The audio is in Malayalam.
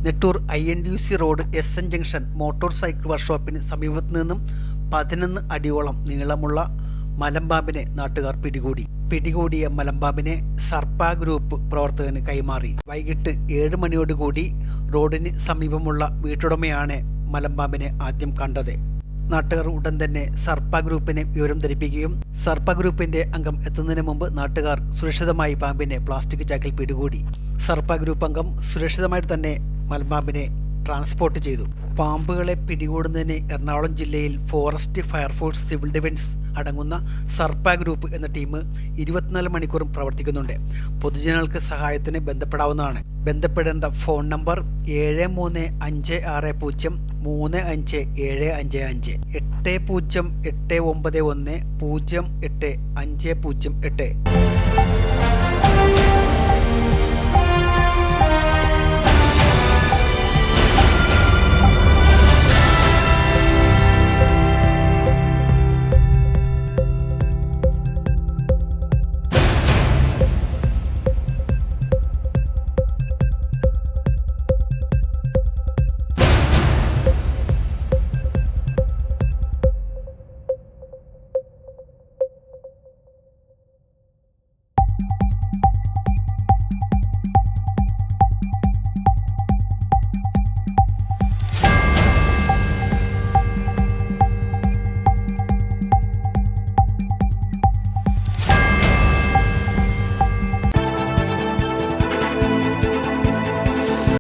Nettoor INTUC road SN junction motor cycle വർക്ക്ഷോപ്പിന് സമീപത്തു നിന്നും 11 അടിയോളം നീളമുള്ള മലമ്പാമ്പിനെ നാട്ടുകാർ പിടികൂടിയ മലമ്പാമ്പിനെ സർപ്പ ഗ്രൂപ്പ് പ്രവർത്തകന് കൈമാറി. വൈകിട്ട് 7 മണിയോടുകൂടി റോഡിന് സമീപമുള്ള വീട്ടുടമയാണ് മലമ്പാമ്പിനെ ആദ്യം കണ്ടത്. നാട്ടുകാർ ഉടൻ തന്നെ സർപ്പ ഗ്രൂപ്പിനെ വിവരം ധരിപ്പിക്കുകയും സർപ്പ ഗ്രൂപ്പിന്റെ അംഗം എത്തുന്നതിന് മുമ്പ് നാട്ടുകാർ സുരക്ഷിതമായി പാമ്പിനെ പ്ലാസ്റ്റിക് ചാക്കിൽ പിടികൂടി. സർപ്പ ഗ്രൂപ്പ് അംഗം സുരക്ഷിതമായി തന്നെ മലമ്പാമ്പിനെ ട്രാൻസ്പോർട്ട് ചെയ്തു. പാമ്പുകളെ പിടികൂടുന്നതിന് എറണാകുളം ജില്ലയിൽ ഫോറസ്റ്റ്, ഫയർഫോഴ്സ്, സിവിൽ ഡിഫൻസ് അടങ്ങുന്ന സർപ്പ ഗ്രൂപ്പ് എന്ന ടീം 24 മണിക്കൂറും പ്രവർത്തിക്കുന്നുണ്ട്. പൊതുജനങ്ങൾക്ക് സഹായത്തിന് ബന്ധപ്പെടാവുന്നതാണ്. ബന്ധപ്പെടേണ്ട ഫോൺ നമ്പർ 7350357555 8089108508.